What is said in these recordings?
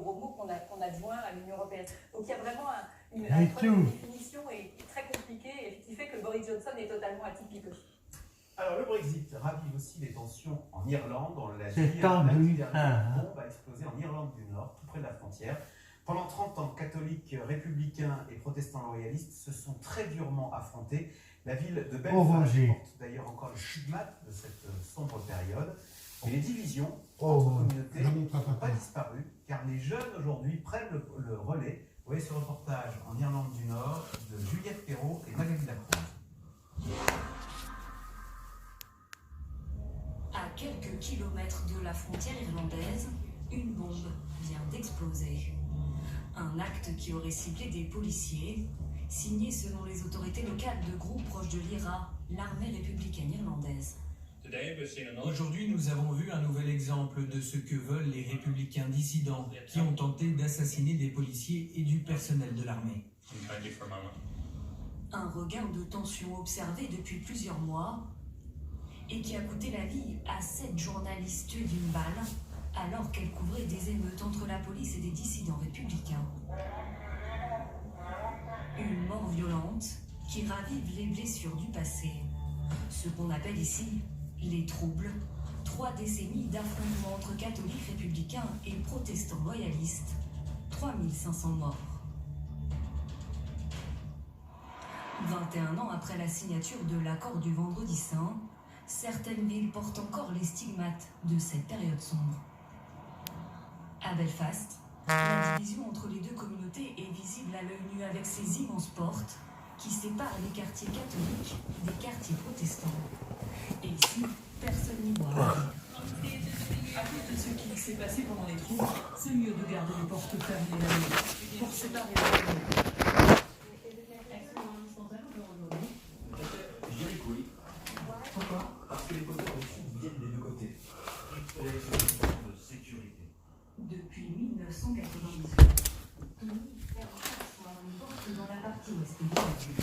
gros mots qu'on a joints à l'Union européenne. Donc il y a vraiment un problème de définition et très compliqué et qui fait que Boris Johnson est totalement atypique aussi. Alors le Brexit ravive aussi les tensions en Irlande. On l'a dit, tendu. une bombe a explosé en Irlande du Nord, tout près de la frontière. Pendant 30 ans, catholiques, républicains et protestants loyalistes se sont très durement affrontés. La ville de Belfast porte d'ailleurs encore le stigmate de cette sombre période. Mais les divisions entre communautés n'ont pas disparu, car les jeunes aujourd'hui prennent le relais. Vous voyez ce reportage en Irlande du Nord de Juliette Perrault et Magali Lacroix. À quelques kilomètres de la frontière irlandaise, une bombe vient d'exploser. Un acte qui aurait ciblé des policiers, signé selon les autorités locales de groupes proches de l'IRA, l'armée républicaine irlandaise. Aujourd'hui, nous avons vu un nouvel exemple de ce que veulent les républicains dissidents qui ont tenté d'assassiner des policiers et du personnel de l'armée. Un regain de tension observé depuis plusieurs mois et qui a coûté la vie à 7 journalistes tués d'une balle alors qu'elle couvrait des émeutes entre la police et des dissidents républicains. Une mort violente qui ravive les blessures du passé. Ce qu'on appelle ici les troubles. 3 décennies d'affrontements entre catholiques républicains et protestants loyalistes. 3500 morts. 21 ans après la signature de l'accord du Vendredi Saint, certaines villes portent encore les stigmates de cette période sombre. À Belfast, la division entre les deux communautés est visible à l'œil nu avec ces immenses portes qui séparent les quartiers catholiques des quartiers protestants. Et ici, personne n'y voit. À cause de ce qui s'est passé pendant les troubles, c'est mieux de garder les portes fermées la nuit pour séparer les communautés. Je dirais que oui. Pourquoi? Parce que les poteurs aussi viennent des deux côtés. Il y a une question de sécurité. Depuis 1998, Tony fait asseoir une porte dans la partie ouest de la ville.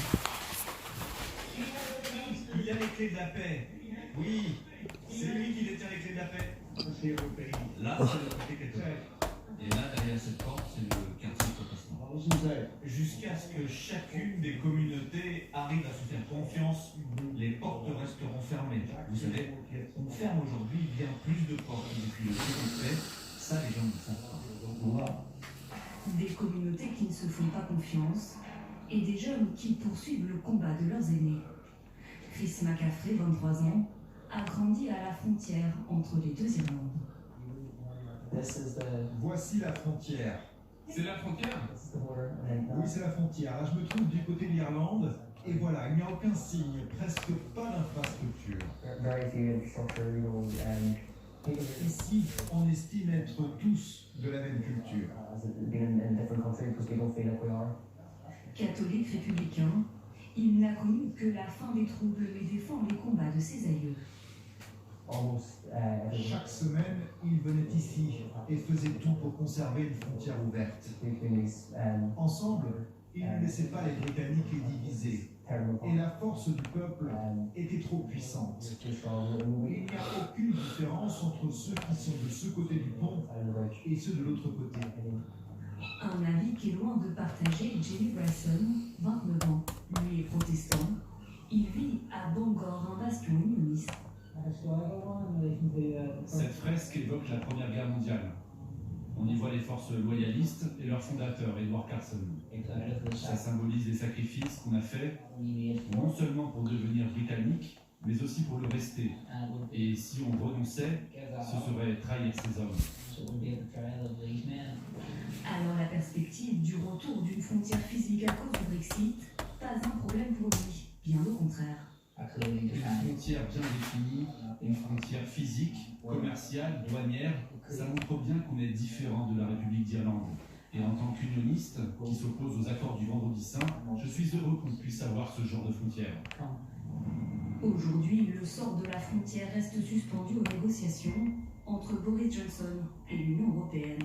Il y a les clés de la paix. Oui, c'est lui qui détient les clés de la paix. Là, c'est le côté catholique. Et là, derrière cette porte, c'est le quartier protestant. Jusqu'à ce que chacune des communautés arrive à se faire confiance, les portes resteront fermées. Vous savez, on ferme aujourd'hui bien plus de portes depuis le second fait. Ça, les gens ne savent pas. Des communautés qui ne se font pas confiance et des jeunes qui poursuivent le combat de leurs aînés. Chris McCaffrey, 23 ans, a grandi à la frontière entre les deux Irlandes. Voici la frontière. C'est la frontière? Oui, c'est la frontière. Là, je me trouve du côté de l'Irlande. Et voilà, il n'y a aucun signe, presque pas d'infrastructure. Ici, on estime être tous de la même culture. Catholique républicain, il n'a connu que la fin des troubles mais défend les combats de ses aïeux. Chaque semaine, il venait ici et faisait tout pour conserver une frontière ouverte. Ensemble, ils ne laissaient pas les Britanniques les diviser. Et la force du peuple était trop puissante. Il n'y a aucune différence entre ceux qui sont de ce côté du pont et ceux de l'autre côté. Un avis qui est loin de partager Jamie Bryson, 29 ans. Lui est protestant. Il vit à Bangor, un bastion unioniste. Cette fresque évoque la Première Guerre mondiale. On y voit les forces loyalistes et leur fondateur, Edward Carson. Ça symbolise les sacrifices qu'on a faits, non seulement pour devenir britannique, mais aussi pour le rester. Et si on renonçait, ce serait trahir ces hommes. Alors la perspective du retour d'une frontière physique à cause du Brexit, pas un problème pour lui, bien au contraire. Une frontière bien définie, une frontière physique, commerciale, douanière, ça montre bien qu'on est différent de la République d'Irlande. Et en tant qu'unioniste qui s'oppose aux accords du Vendredi Saint, je suis heureux qu'on puisse avoir ce genre de frontière. Aujourd'hui, le sort de la frontière reste suspendu aux négociations entre Boris Johnson et l'Union européenne.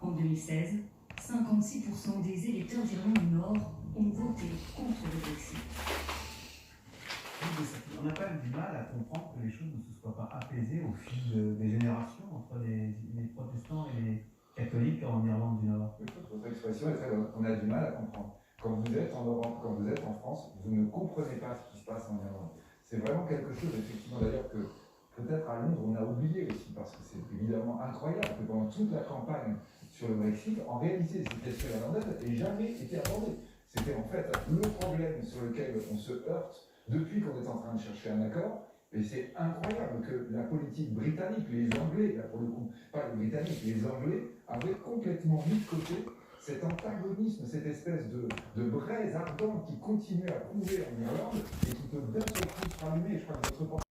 En 2016, 56% des électeurs d'Irlande du Nord ont voté contre le Brexit. On n'a pas eu du mal à comprendre que les choses ne se soient pas apaisées au fil des générations entre les protestants et les catholique en Irlande du Nord? Votre expression est très bonne. On a du mal à comprendre. Quand vous êtes en Europe, quand vous êtes en France, vous ne comprenez pas ce qui se passe en Irlande. C'est vraiment quelque chose, effectivement, d'ailleurs, que peut-être à Londres, on a oublié aussi, parce que c'est évidemment incroyable que pendant toute la campagne sur le Brexit, en réalité, cette question irlandaise n'ait jamais été abordée. C'était en fait le problème sur lequel on se heurte depuis qu'on est en train de chercher un accord. Et c'est incroyable que la politique britannique, les Anglais, là pour le coup, pas les Britanniques, les Anglais, avaient complètement mis de côté cet antagonisme, cette espèce de braise ardente qui continue à couver en Irlande et qui peut d'un seul coup se rallumer. Je crois que votre